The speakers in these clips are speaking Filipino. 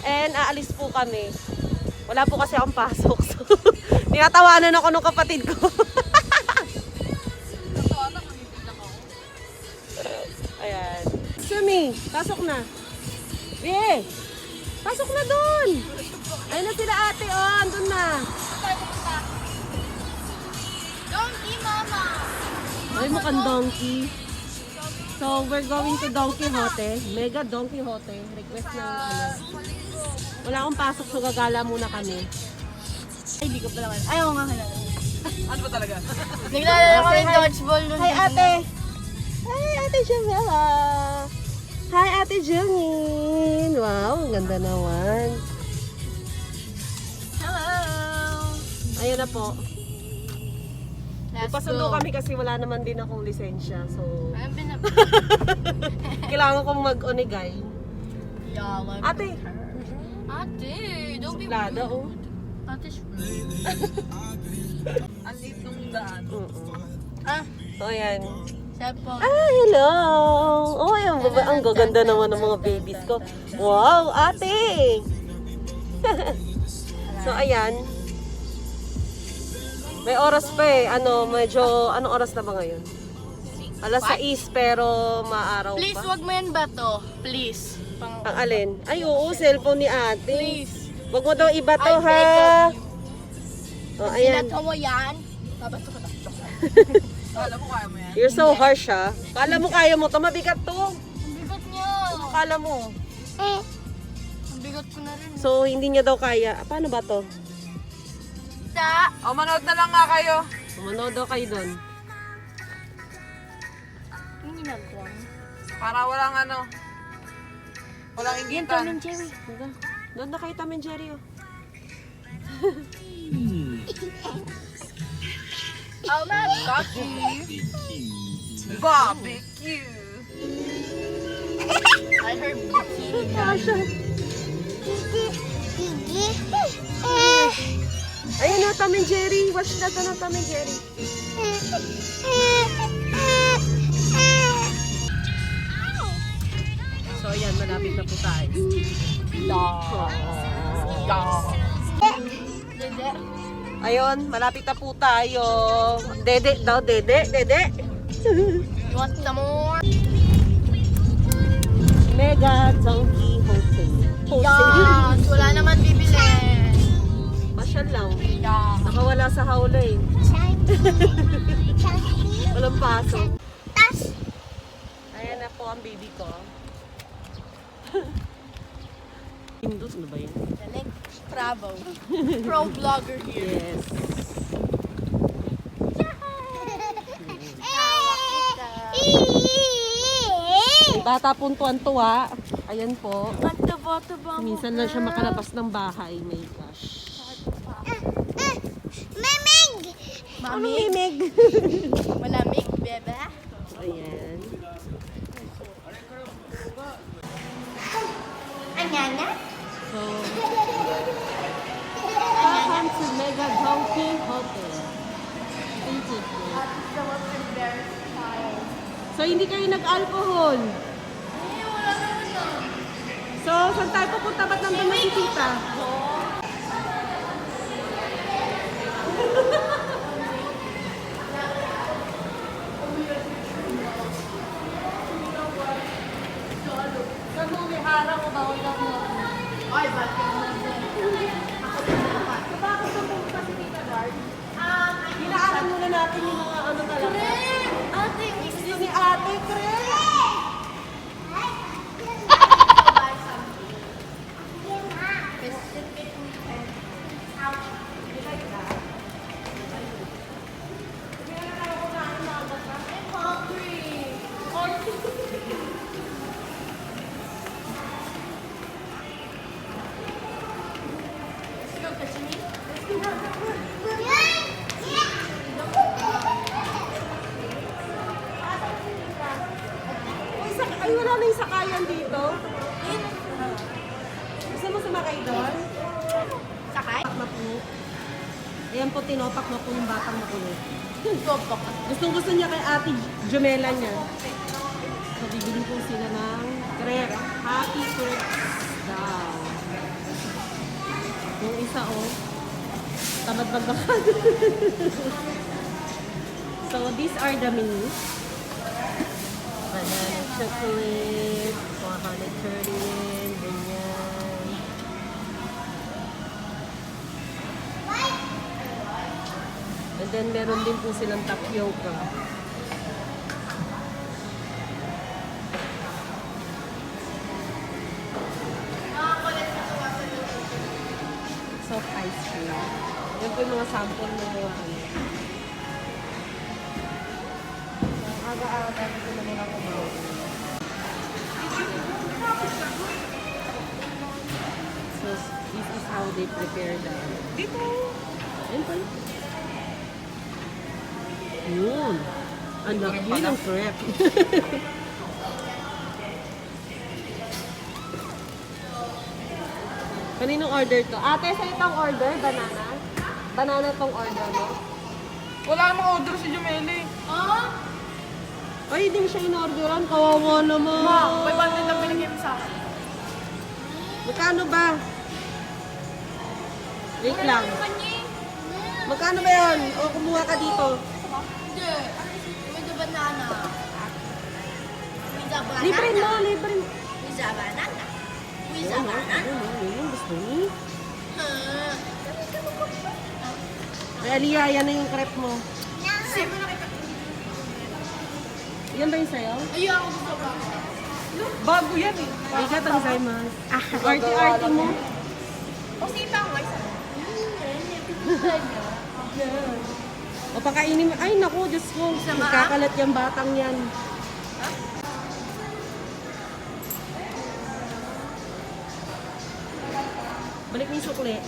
And aalis po kami. Wala po kasi akong pasok. So, tinatawanan ako ng kapatid ko. Ayan. Sumi, pasok na. Eh, pasok na doon. Ayun na sila ate, oh. Andun na. Donkey, mama! Ay, mukhang donkey. So, we're going to Don Quixote. Mega Don Quixote. Request ng ano. Wala akong pasok, so gagala muna kami. Ay, hindi ko pala man. Ayaw nga kilala. Ano ba talaga? Naglalaro kami dodgeball nun. Hi, ate! Hi, ate Jamela! Hi, ate Jungin! Wow, ang ganda naman. Hello! Ayun na po. Let's Pasundo go. kami kasi wala naman din akong lisensya. So, Ayun, kailangan kong mag-onigay. Yaman. Ate! Ate, don't be Suplada, oh. rude. Ate, rude. Ang liit nung daan. Ah, So, ayan. cellphone. Ah, hello! Oh, ayan, ang gaganda naman ng mga babies ko. Wow, ate! So, ayan. May oras pa eh. Ano, medyo, anong oras na ba ngayon? Alas 6 pero maaraw Please, pa. wag mo yan ba to? Please. Ang alin? Ay, oo, cellphone ni ate. Please. Wag mo daw iba to, I ha? beg of you. Oh, ayan. Binato mo yan. Babato ko na. Alam mo kaya mo yan? You're so harsh, ha? Kala mo kaya mo to, mabigat to. Ang bigat niya. Kala mo. Ang bigat ko na rin. So, hindi niya daw kaya. Paano ba to? O, manood na lang nga kayo. Manood daw kayo doon. Yung ginagawa mo. Para walang ano. Walang Yan, Tom inggitan. and Jerry. Doon na kayo, Tom and Jerry, oh. Oh my gosh. Barbecue. I heard bikini. Ayun na, Tom and Jerry. Watch na to ng Tom and Jerry. So, ayan, malapit na po tayo. Dede. Ayun, malapit na po tayo. Dede daw, dede, dede. You want some more? Mega Donkey Hotel. Yes! Wala naman bibili. Masyal lang. Yeah. Nakawala sa hawla eh. Walang pasok. Ayan na po ang baby ko. Indus na ba yun? Galing. Bravo. Pro vlogger here. Yes. Bata po tuwan-tuwa. Ayan po. Bata-bata ba mo? Minsan lang siya makalabas ng bahay. My gosh. Ano Mamig? mimig? Malamig, bebe? Ayan. Anyanya? So, welcome to Mega Donkey Hotel. Thank you. So, hindi kayo nag-alcohol. Wala naman na. So, saan tayo pupunta? Ba't nandun na si tita? Saan mo umihara ko ba? Wala mo. Ay, bakit mo? Bakit sa pumunta si tita Guard? Hinaaran muna natin yung mga ano talaga. Ate, Gusto ni ate, Chris. Ay, wala na yung sakayan dito. Gusto mo sumakay doon? Sakay? Mapuno. Ayan po, tinopak mo po yung batang mapuno. Gopok. Gustong-gusto niya kay ate Jumela niya. So, bibili po sila ng crepe. Happy crepes. isa, oh. Tamad magbakad. So, these are the menus. Banana chocolate, 130 yen, ganyan. And then, meron din po silang tapioca. Soft ice cream. Yan po yung mga sample ng mga ano. So, aga-aga ko na mga kumain. So, this is how they prepare the dito. Ayun po. Yun. Ang laki ng crepe. Kaninong order to? Ate, sa itong order, banana? Banana tong order mo? Wala namang order si Jumeli. Ay, hindi mo siya in-orderan. Kawawa naman. Ma, may bandit na binigay mo sa akin. Magkano ba? Wait lang. Magkano ba yun? O, kumuha ka dito. Hindi. With the banana. With the banana. Libre mo, libre mo. With the banana. With the Ayun, banana. ayun, ayun, gusto ni. Ah. Ay, Aliyah, yan na yung crepe mo. Sino nakita? Yan ba yung sayo? Ayun ako gusto ba? Bago yan eh. Arigatou gozaimasu. Arty-arty mo. O sipa ko isa. O pakainin mo. Ay, naku, Diyos ko. Magkakalat yung batang yan. Balik mo yung sukli.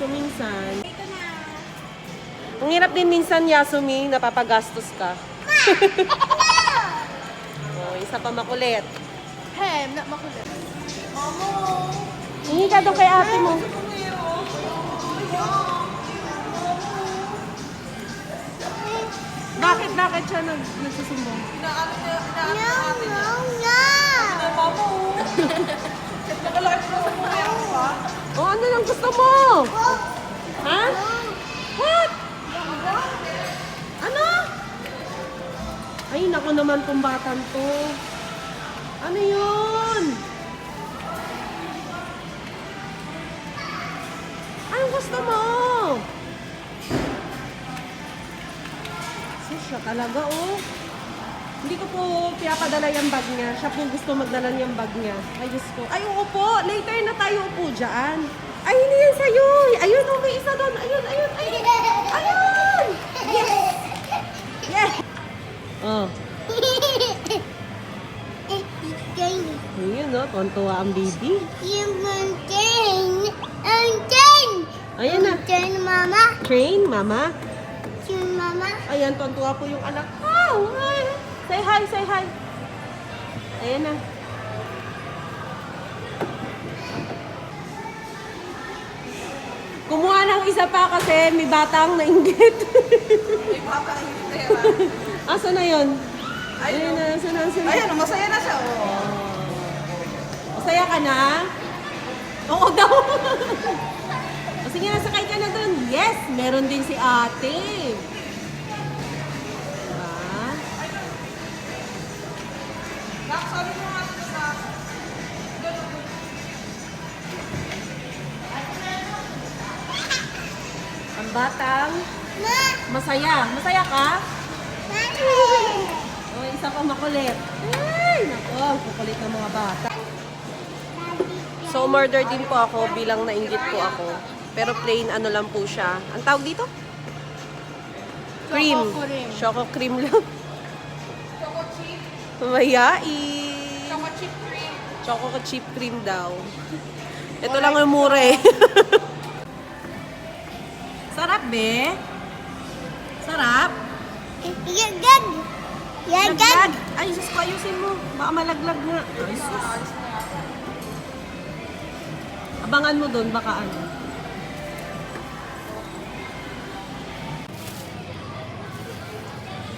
So, minsan, ang hirap din minsan, Yasumi, napapagastos ka. Oh, isa pa makulit. Hem, na makulit. Mamo! Hingi ka doon kay ate mo. Bakit siya nagsusumbong? Inaano niya, inaano niya. Ano, mamo? Nakalaki ko sa pumero pa. O, ano lang gusto mo? Ha? What? Ano? Ay, naku naman tong batan to. Ano yun? Anong gusto mo? So, siya talaga, oh. Hindi ko po pinapadala yung bag niya. Siya po gusto magdala yung bag niya. Ay, Diyos ko. Ay, oo po. Later na tayo upo dyan. Ay, hindi yan sa'yo. Ayun, oh, may isa doon. Ayun, ayun, ayun. Ayun! Yes! Yes! Oh. Ayun, no? Tuwan-tuwa ang baby. Ayan na. Train, mama. Ayan, tuwan-tuwa po yung anak. Oh, hi. Say hi, say hi. Ayan na. Kumuha ng isa pa kasi may batang nainggit. May bata na hindi pera. Asa na yun? Ayun, Ayun na, asa na. Ayan, masaya na siya. Oh. Masaya ka na? Oo daw. O sige na, sakay ka na dun. Yes, meron din si ate. Diba? Nak, sabi mo nga ito sa... Ang batang masaya. Masaya ka? O, isa pa makulit. Ay, nako, kukulit ng mga bata. So, umorder din po ako bilang nainggit po ako. Pero plain ano lang po siya. Ang tawag dito? Cream. Choco cream. Choco cream lang. Choco chip. Mayain. Choco chip cream. Choco chip cream daw. Ito lang ang mura eh. Sarap, be. Sarap. Laglag. Ay, sus ko, ayusin mo. Baka malaglag nga. Ay, sus. Abangan mo doon, baka ano.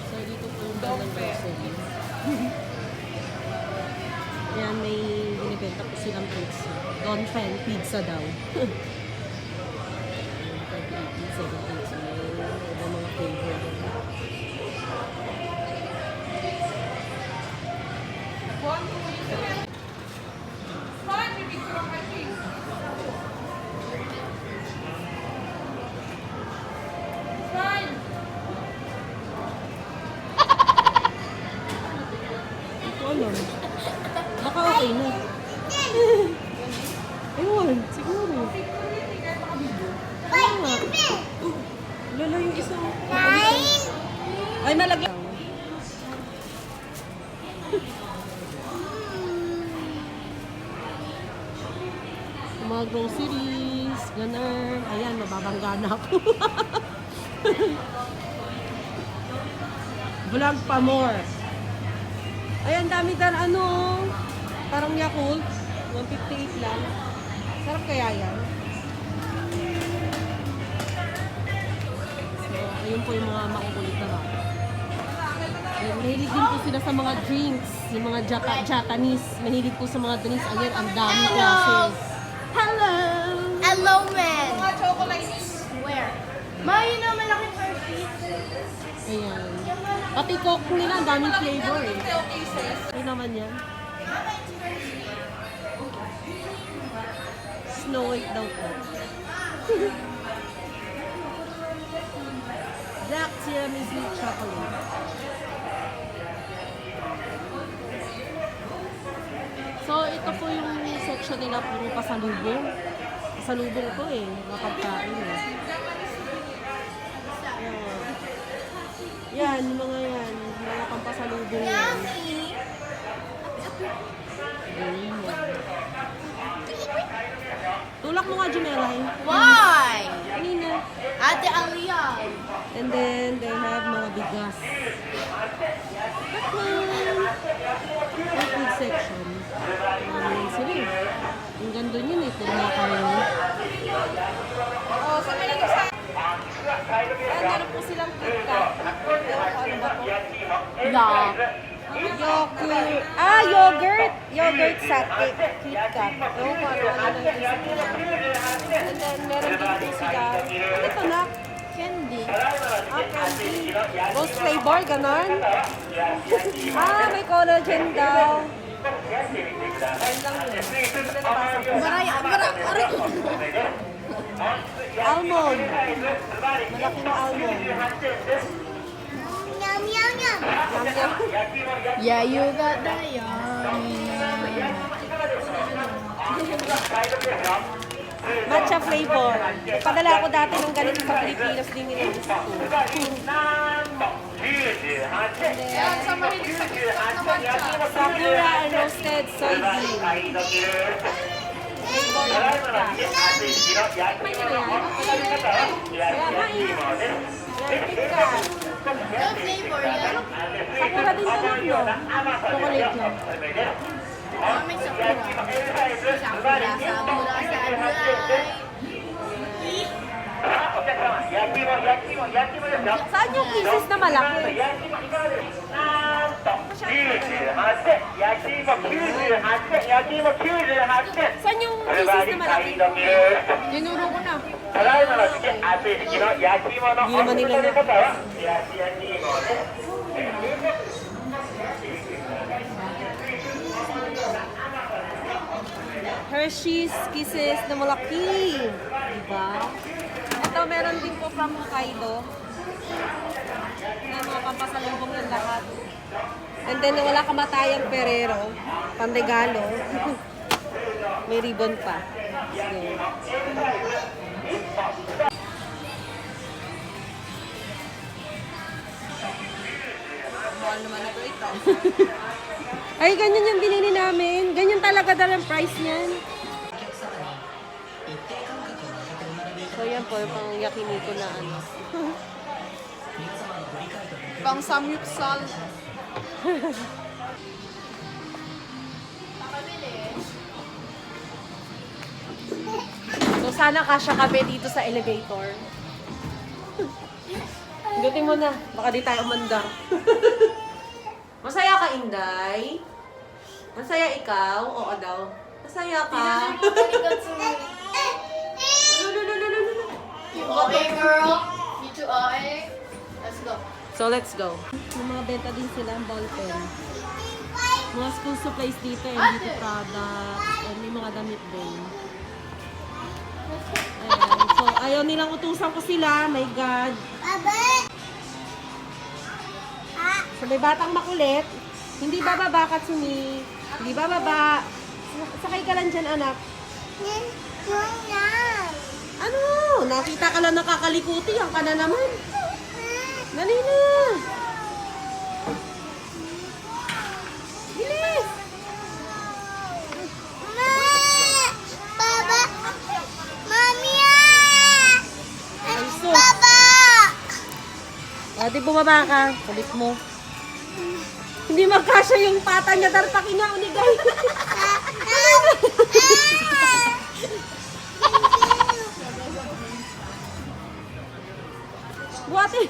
So, dito po yung dalang grocery. Ayan, may binibenta po silang pizza. Don Pen pizza daw. Pizza, pizza. May iba mga flavor. Hindi ko alam. Baka okay na. Ayun, siguro. Ayun nga. Lalo yung isang... Ay, nalagyan. Yung mga groceries, ganun. Ayan, mababangga na ako. Vlog pa more. Ayan, dami dan ano. Parang Yakult. 158 lang. Sarap kaya yan. So, ayun po yung mga makukulit na bata. Ayan, mahilig din po sila sa mga drinks. Yung mga Japanese. Mahilig po sa mga drinks. Ayan, ang dami classes. Hello! Hello, man. Mga chocolates. Where? May na malaking Hershey's. Ayan. Pati Coke nila, ang daming flavor eh. Ano naman yan? Snow White daw po. Black tiramisu chocolate. So, ito po yung section nila, puro pasalubong. Pasalubong to eh, mga pagkain eh. Yan, yung mga yan. Mga pampasalubong yan. Ayan. Tulak mo nga, Jumelay. Why? Kanina. Ate Alia. And then, they have mga bigas. Baklan! Yung food section. Ayan sila eh. Ang ganda yun eh. Puro mga karne. Oh, sa may nagsa. Ayan, meron po silang KitKat. Ewan ko ano ba to? Yeah. Yogurt. Yogurt sake. KitKat. Ewan ko ano na yung isa nila. And then, meron din po sila. Ano ito na? Candy. Candy. Rose flavor, ganon. May collagen daw. Ayun lang yun. Hindi na nabasa ko. Aray. Almond. Malaking almond. Yum, yum, yum. Yum, yum. Yeah, you got the yummy. Matcha flavor. Padala ako dati ng ganito sa Pilipinas din nila gusto ko. Yan, sa mahilig sa TikTok na matcha. Sakura and roasted soybean. Flavor ng matcha. May nila yan? Kaya main. Yan, KitKat. Yung flavor yan. Sakura din to lang, no? Chocolate lang. May sakura. Sakura, sabura, Saan yung pieces na malaki? Saan yung pieces na malaki? Tinuro ko na. Hindi naman nila na. Hershey's Kisses na malaki. Diba? Ito, meron din po from Hokkaido. May mga pampasalubong ng lahat. And then, wala kamatayang Ferrero. Pandegalo. May ribbon pa. So, Mahal naman ito ito. ay, ganyan yung binili namin. Ganyan talaga daw ang price niyan. So, yan po yung pang yakiniko na ano. Pang samyupsal. So, sana kasya kami dito sa elevator. Hindutin mo na. Baka di tayo umandar. Masaya ka, Inday? Masaya ikaw? Oo daw. Masaya ka? Lulululululu. You OA girl. You too OA. Let's go. So, let's go. May mga benta din sila ang ballpen. Mga school supplies dito, and beauty products, and may mga damit din. Ayan. So, ayaw nilang utusan ko sila. My God. So, may batang makulit. Hindi bababa, Katsumi. Hindi bababa. Sakay ka lang dyan, anak. Ano? Nakita ka lang nakakalikuti. Ang ka na naman. Dali na. Bilis. Ay, sus. Di bumaba ka. Kulit mo. Hindi magkasya yung pata niya. Darpakin niya, unigay. Buhati.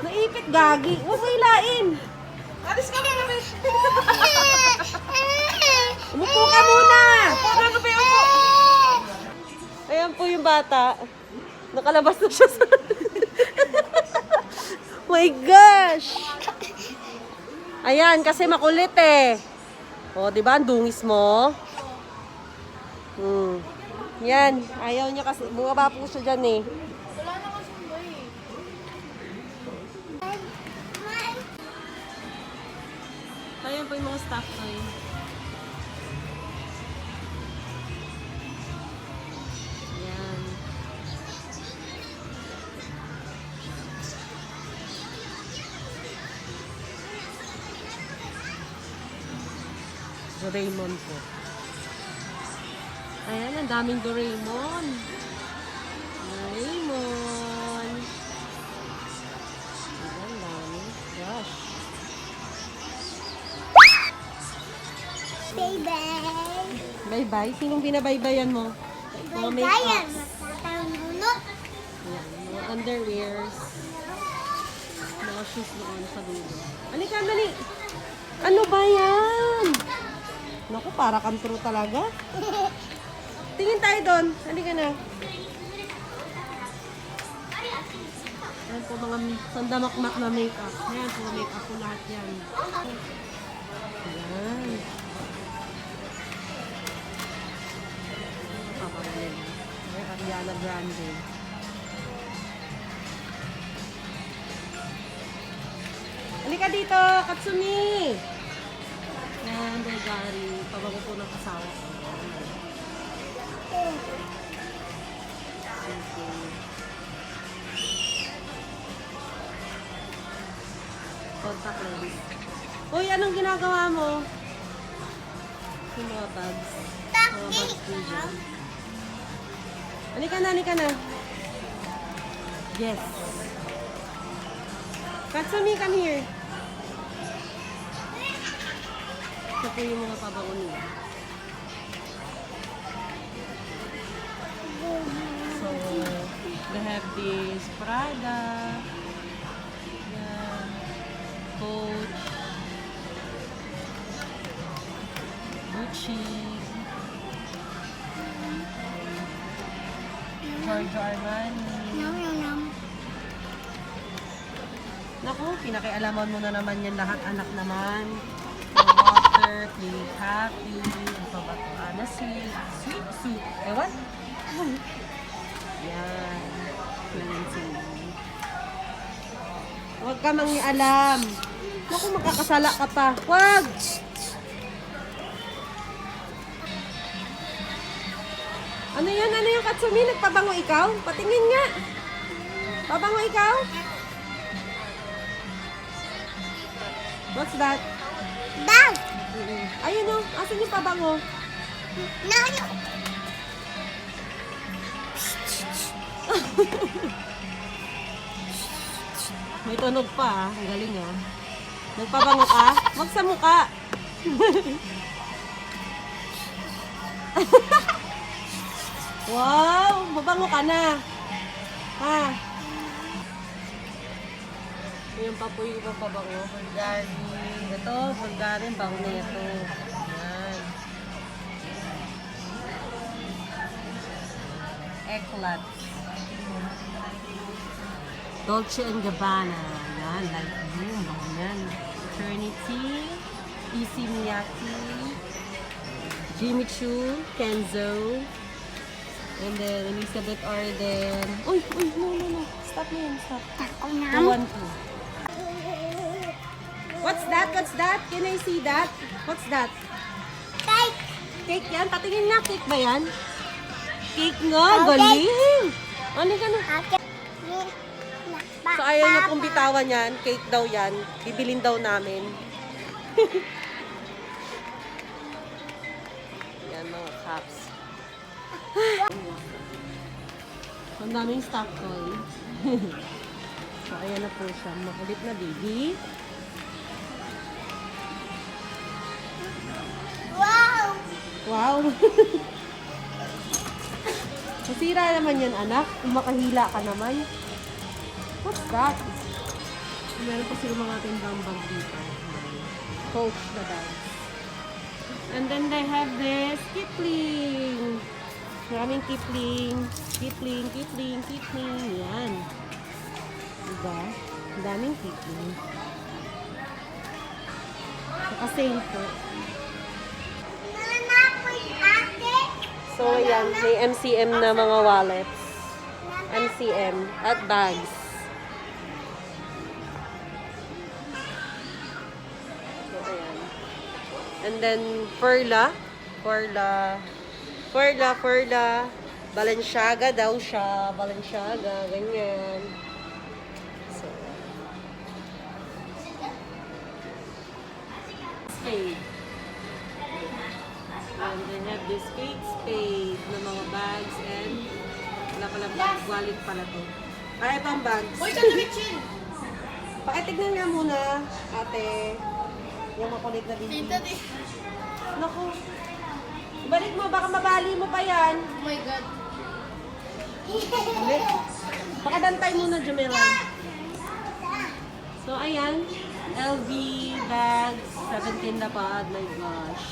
Naipit, gagi. Huwag mo ilain. Alis ka na namin. Umupo ka muna. Ano ba yung upo? Ayan po yung bata. Nakalabas na siya sa... My gosh! Ayan, kasi makulit eh. O, di ba? Ang dungis mo. Yan. Ayaw niya kasi. Bumaba po siya dyan eh. Wala na kasi boy. Ayan po yung mga staff toy. Ayan. Doraemon po. Ayan, ang daming Doraemon. Doraemon. Ayan, dami. Gosh. Bye-bye. Sinong binabaybayan mo? Mga make-ups. Ayan, mga underwears. Mga shoes noon sa dulo. Halika, dali. Ano ba yan? Naku, para kang true talaga. Tingin tayo doon. Halika na. Ayan po mga sandamakmak na make-up. Ayan po, make-up po lahat yan. Ayan. Papagaling. Ayan, Ariana Grande. Halika dito, Katsumi! Ayan, Bulgari. Pabago po ng kasawa ko. Okay. Contact lens. Uy, anong ginagawa mo? Yung mga bags. Mga bags po dyan. Halika na, halika na. Yes. Katsumi, come here. Ito po yung mga pabango nila. So, they have this Prada. Yan. Coach. Gucci. Giorgio Armani. Naku, pinakialaman mo na naman yan lahat, anak naman. Water, Play Happy, ano pa ba ito? Ana Sweet, Sweet Soup. Ewan? Yan. Cleansing. Huwag ka mangialam. Naku, makakasala ka pa. Huwag! Ano yan? Ano yung Katsumi? Nagpabango ikaw? Patingin nga. Pabango ikaw? What's that? Bag! Ayun o. Asan yung pabango? No! May tunog pa ah. Ang galing ah. Nagpabango ka? Wag sa mukha. Wow! Mabango ka na. Ha? Ayan pa po yung ibang pabango. Bulgari. Ito, Bulgarian Bagneto. Yan. Eclat. Dolce & Gabbana. Yan, light blue. Bango yan. Trinity. Issey Miyake. Jimmy Choo. Kenzo. And then Elizabeth Arden. Uy, no. Stop na yan, stop. Ako The na. one, two. What's that? Can I see that? What's that? Cake. Cake yan? Patingin nga, cake ba yan? Cake nga, Okay. galing! Ano ka na? Okay. So ayaw niya pong bitawan yan. Cake daw yan. Bibilin daw namin. Yan mga cups. Ang daming stock toy. So ayan na po siya. Makulit na baby. Wow. Wow! Masira naman yan, anak. Kung makahila ka naman. What's that? Meron pa sila mga tindang bag dito. Coach na bags. And then they have this Kipling. Maraming Kipling. Kipling. Yan. Diba? Ang daming Kipling. Naka-sale po. Mama, please, ate. So, ayan. May MCM na mga wallets. MCM at bags. So, ayan. And then, Perla. Balenciaga daw siya. Balenciaga. Ganyan. So, spade. And then have this fake spade na mga bags and wala pala bag, wallet pala to. Ay, ito ang bags. Uy, Chin! Pakitignan nga muna, ate. Yung makulit na Tita, bibig. di. Naku. Ibalik mo, baka mabali mo pa yan. Oh my God. Ulit. Pakadantay muna, Jamelan. So, ayan. LV bags. 17 na pa. My gosh.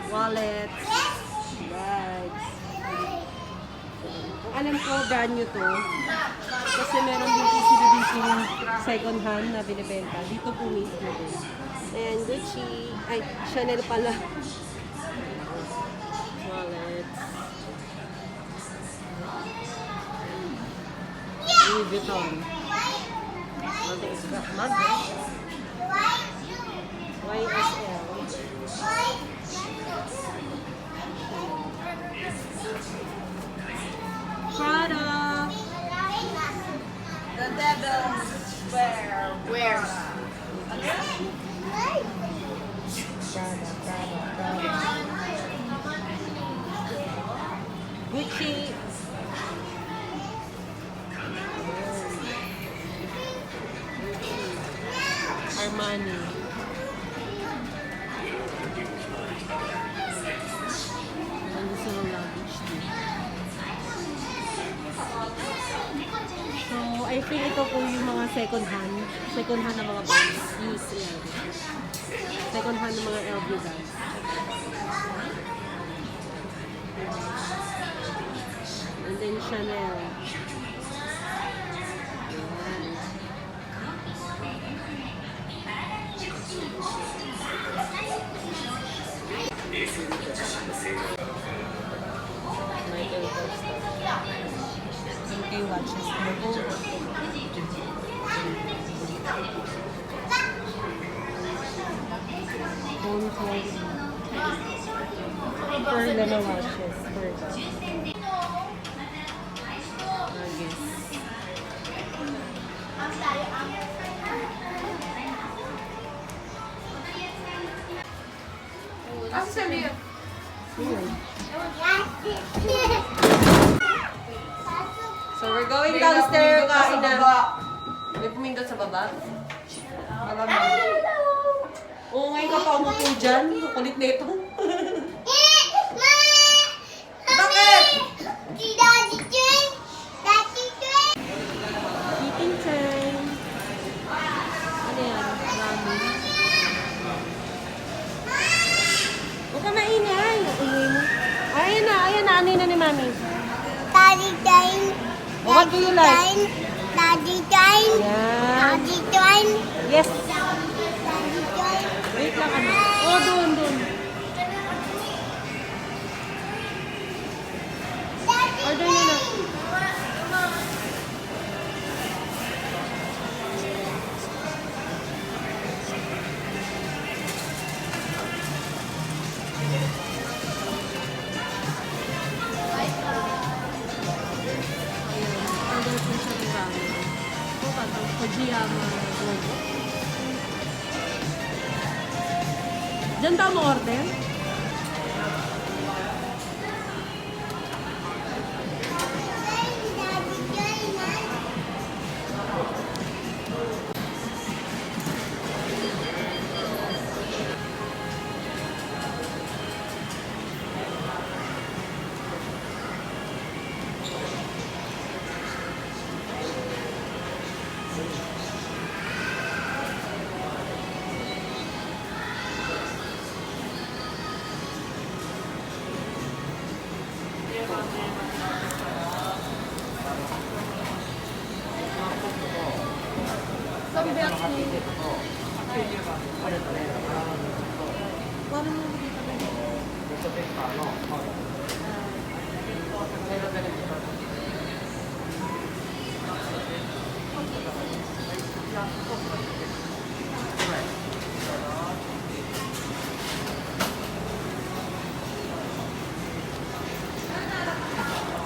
Wallets. Bags. Ang alam ko, brand new to. Kasi meron dito sila dito second hand na binibenta. Dito po mismo din. And Gucci. Ay, Chanel pala. Wallets. Louis Vuitton. Mag YSL. Prada. The devil's wear. Where? Gucci. Armani. Ang gusto ng luggage din. So, I think ito po yung mga second hand na mga bags. Used yan. Second hand ng mga LV bags. And then Chanel. Ayan. Michael Kors. MK watches. Phone calls. Perla na watches. Perla. Yes. Asa si Samir? So we're going downstairs. Kain na. May pumindot sa baba. Oo, ngayon ka pa umupo dyan. Kulit na ito. Bakit? Eating time. Ano yan? Ramen. Mami? Daddy time. What do you like? Daddy time. Yan. Daddy time. Yes. Daddy time. Wait lang, ano? Oh, doon. Order nyo na. Order po siya ng ramen. Ito pa ito, Fujiyama logo. Diyan ba mo order? Daddy time.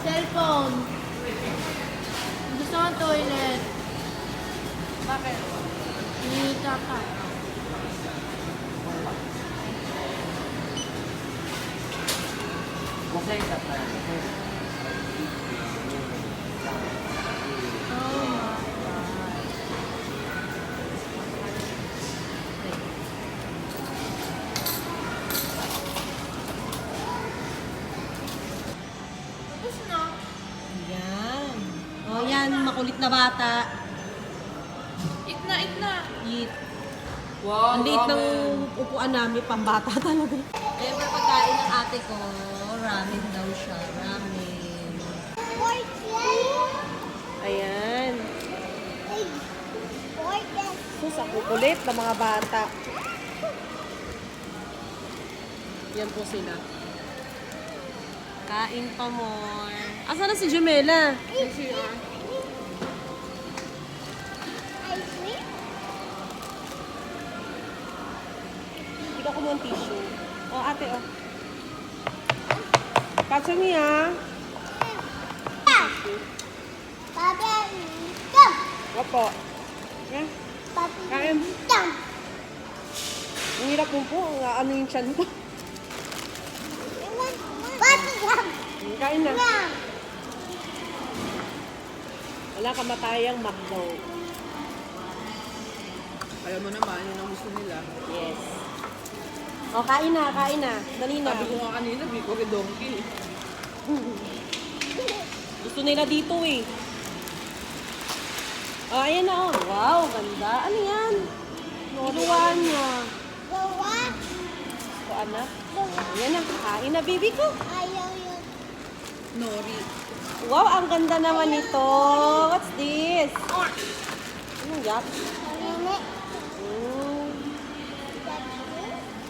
Cellphone. Gusto ko ang toilet. Bakit? Hindi kaka. Oh my God. Tapos na. Yan. Oh, yan. Makulit na bata. Eat na, eat na. Eat. Wow, Ang liit ng upuan namin, pambata talaga. Siyempre, pagkain ng ate ko, ramen daw siya. Ramen. Ayan. Sus, ang kukulit ng mga bata. Yan po sila. Kain pa more. Asa na si Jumela? Hindi ko kumuha ng tissue. Oh, ate, oh. Katsa niya. Opo. Eh, kain. Ang hirap mo po. Ano yung tiyan ko? Kain na. Wala kamatayang McDo. Alam mo naman, yun ang gusto nila. Yes. O, kain na, kain na. Dali na. Sabi ko nga kanina, biko kay Donkey. Gusto nila dito eh. Oh, ayan na oh. Wow, ganda. Ano yan? Iluwan niya. O, anak. Ayan na. Kain na, baby ko. Nori. Wow, ang ganda naman nito. What's this? Anong yak?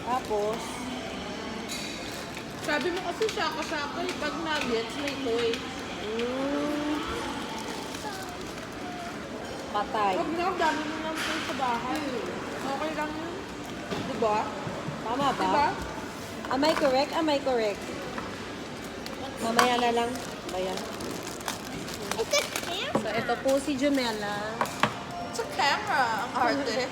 Tapos, Sabi mo kasi saka-saka, pag nuggets, may toy. patay. Huwag na, ang dami mo lang toy sa bahay. Okay lang yun. Diba? Tama ba? Diba? Am I correct? Am I correct? Mamaya na lang. Bayan. So, ito po si Jumela. Sa camera, ang arte.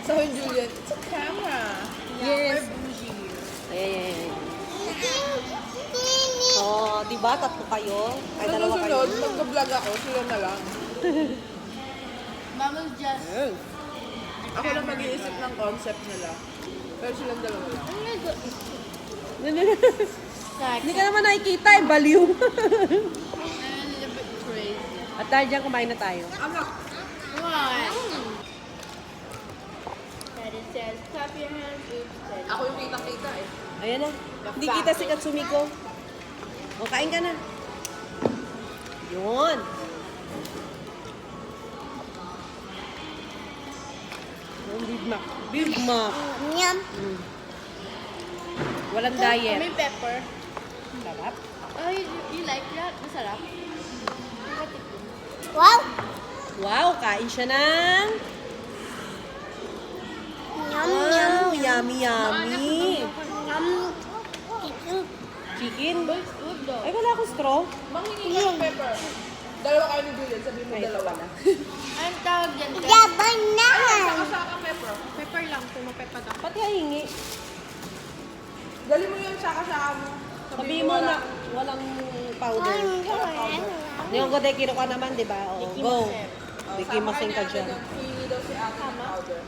So, Juliet, it's a camera. Yes. We're bougie. Ayan. So, di ba? Tatlo kayo? Ay, Sa dalawa kayo. susunod, mag-vlog ako, sila na lang. Mama's just... Ayun. Ako lang mag-iisip ng concept nila. Pero silang dalawa lang. Hindi ka naman nakikita eh, baliw. I'm a little bit crazy. At dahil dyan, kumain na tayo. Anak! What? Daddy says, clap your hands. Oops. Daddy. Ako yung kitang-kita eh. Ayan na. Hindi kita si Katsumiko. O, kain ka na. Yun. Yung Big Mac. Big Mac. Yum. Mm. Walang diet. May pepper. Sarap. Oh, you like that? Masarap. Wow. Wow, kain siya ng... Yum, Wow, yum, yummy, yummy. yum. Chicken. It's good though. Ay, wala akong straw. Manghingi ka ng pepper. Dalawa kayo ni Julian, sabihin mo Ay, dalawa wala. Anong tawag yan? Ted? Laban na. Saka pepper. Pepper lang. Pumapepper ka. Pati hahingi. Dali mo yung saka-saka mo. Sabihin mo na walang powder. Yung ko kiro ka naman, di ba? Oo, go. Dikimasin ka dyan. Hingi daw si ate ng powder.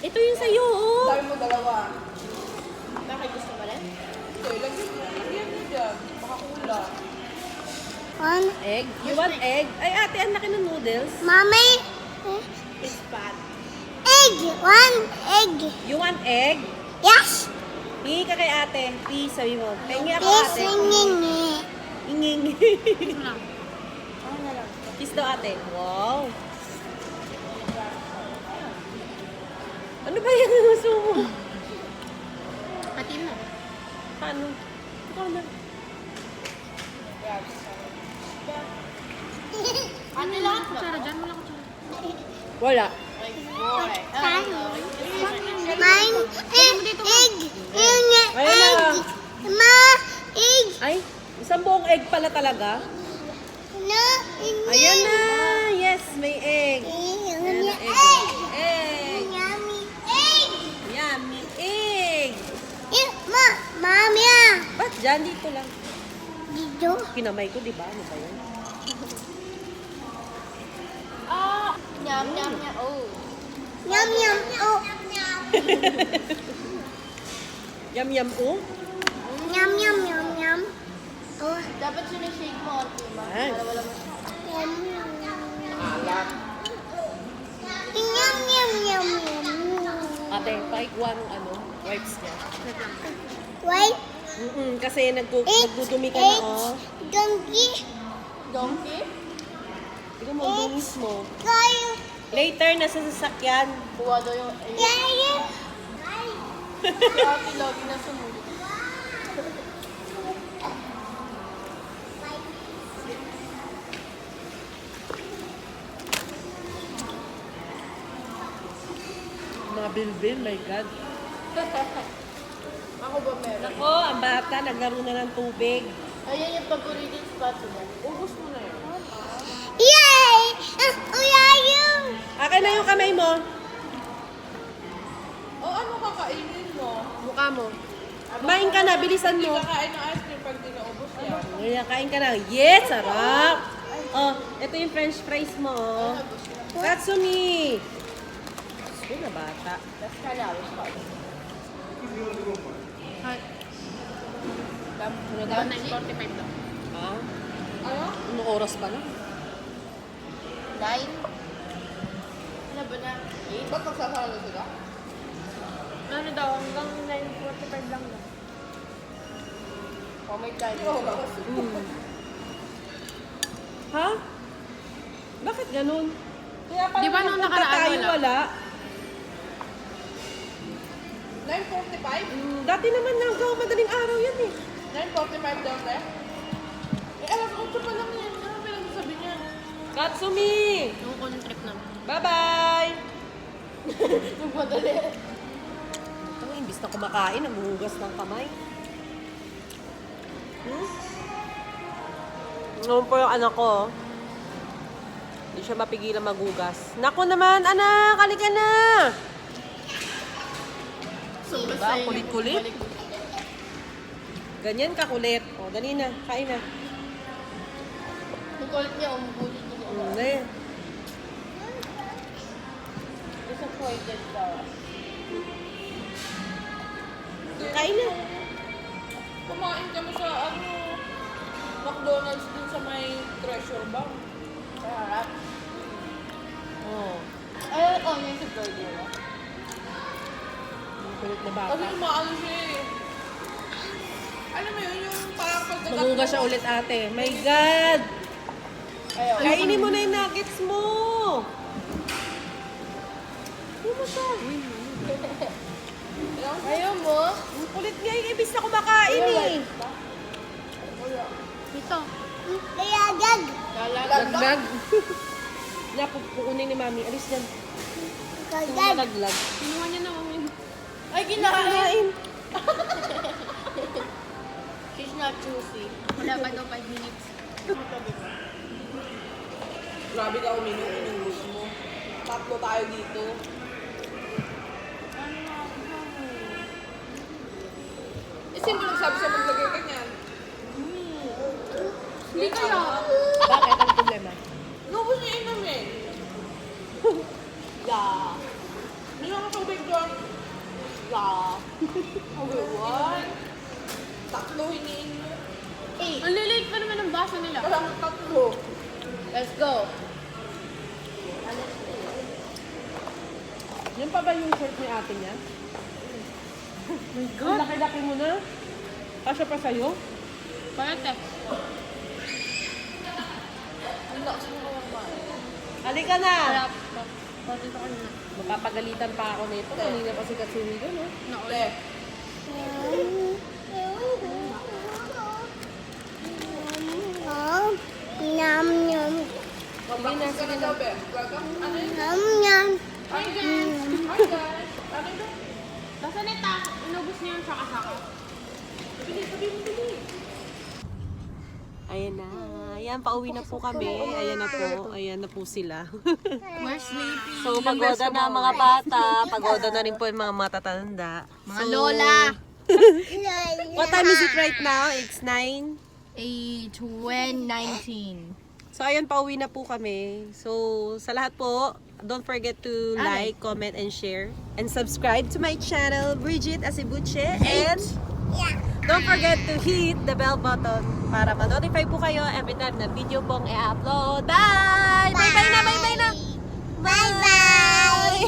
Ito yung sa'yo, oh. Dali mo dalawa. Bakit gusto mo rin? Okay, lagyan mo dyan. Baka kulang. One. Egg? You want egg? Ay, ate, ang laki ng noodles. Mommy. It's bad. Egg. One egg. You want egg? Yes. Hingi ka kay ate. Please, sabi mo. Hingi ako Please ate. singing. Inging. lang. Kiss daw ate. Wow. Ano ba yung gusto mo? Atin mo. Paano? Ikaw na. Ano lang? Kutsara dyan. Wala kutsara. Wala. Mine. Egg. Ayun na. Ma. Egg. Ay, isang buong egg pala talaga. No. Ayan na. Yes, may egg. Ayan na, egg. Egg. Yummy. Egg. Yummy egg. Mami. Ba't dyan? Dito lang. Dito. Kinamay ko, di ba? Ano ba yun? Ah! Nyam, nyam, nyam. Oh. Yum, yum. Oh. Yum, yum, oh. Yum, yum, yum, yum. Oh. Dapat sinishake mo, Ate Ma. Ay. Para wala mo. Yum, yum. Yum, yum, yum, yum. Ate, pakikuha ng ano, wipes niya. Wait. Kasi nagdudumi ka na, oh. Donkey. Donkey? Tignan mo, ang dungis mo. Kayo. Later, nasa sasakyan. Kuha daw yung... Yaya. Si Ate lagi na sumunod. Mga bilbil, my God. Ako ba meron? Ako, ang bata, naglaro na ng tubig. Ayan yung pag-ulitin spot niya. Ubus mo na yun. Yay! Yayo. Akin na yung kamay mo. O ano kakainin mo? Mukha mo. Kumain ka na, bilisan Hindi mo. kakain ng ice cream pag di naubos yan. Ngayon, kain ka na. Yes, sarap. Oh, ito yung french fries mo, oh. Katsumi. Gusto na bata. Tapos kalawis pa. Ano daw? 9:45 lang. Ah, Ano? anong oras pa na? 9? Ano ba na? 8? Ba't magsasalo sila? Ano daw? Hanggang 9:45 lang daw. Oh, may time. Oo, bakas. Ha? Bakit ganun? Kaya pala Di ba nung Punta nakaraan tayo, wala. 9:45? Dati naman hanggang madaling araw yan eh. 9:45 daw, te? Alas 8 pa lang yan. Ano ba lang sabi niya? Katsumi! Yung trip naman. Bye-bye! Nagmadali. Ito, imbis na kumakain, naghuhugas ng kamay. Ngayon po yung anak ko. Hindi siya mapigilan maghugas. Naku naman, anak! Halika na! So, Diba? Kulit-kulit. Ganyan kakulit. O, dali na. Kain na. Yung kulit niya, umubulit niya. Dali. Disappointed daw. Kain na. Kumain kami sa McDonald's dun sa may treasure bank. Sarap. Oh. Ay, oh, yung sa burger. Kulit na bata. Kasi umaano siya eh. Alam mo yun, yung parang pagdagat Maguga siya ulit ate. My God! Kainin mo na yung nuggets mo! Hindi mo siya. Ayaw mo? Ang kulit nga yung ibis na kumakain eh. Ito. Kaya gag. Laglag. Pukunin ni Mami. Alis dyan. Gag. Laglag. Kinuha niya na kami. Ay, kinain. Kinain. She's not choosy. Wala pa daw 5 minutes. Grabe ka uminom, inubos mo. Tatlo tayo dito. Eh, sino nagsabi sa maglagay ganyan? Hindi kaya. Bakit? Ang problema? Inubos niya inom eh. Yeah. Hindi ako tubig doon. Yeah. Okay, what? Tatlo hiniinom. Ang lilit pa naman ang baso nila. Walang tatlo. Let's go. Yan pa ba yung shirt ni ate niya? My God! Ang laki-laki mo na. Kasya pa sa'yo? Pwede. Ang lakas mo naman. Halika na! Kaya, pwede ito kanina. Mapapagalitan pa ako nito. Kanina pa si Katsumi doon, no? Nauli. Yum, yum. Sige na, sige na. Welcome. Ano yun? Yum, yum. Hi guys. Hi guys. Ano yun? Basta nita, inubos niya yung saka-saka. Ayan na. Ayan, pauwi na po kami. Ayan na po. Ayan na po sila. We're sleepy. So, pagoda na mga bata. Pagoda na rin po yung mga matatanda. Mga lola. What time is it right now? It's 9. 2019. So, ayun, pauwi na po kami. So, sa lahat po, don't forget to like, comment, and share. And subscribe to my channel, Bridget Asibuche. And don't forget to hit the bell button para ma-notify po kayo every time na video pong i-upload. Bye! Bye-bye na! Bye-bye na! Bye-bye.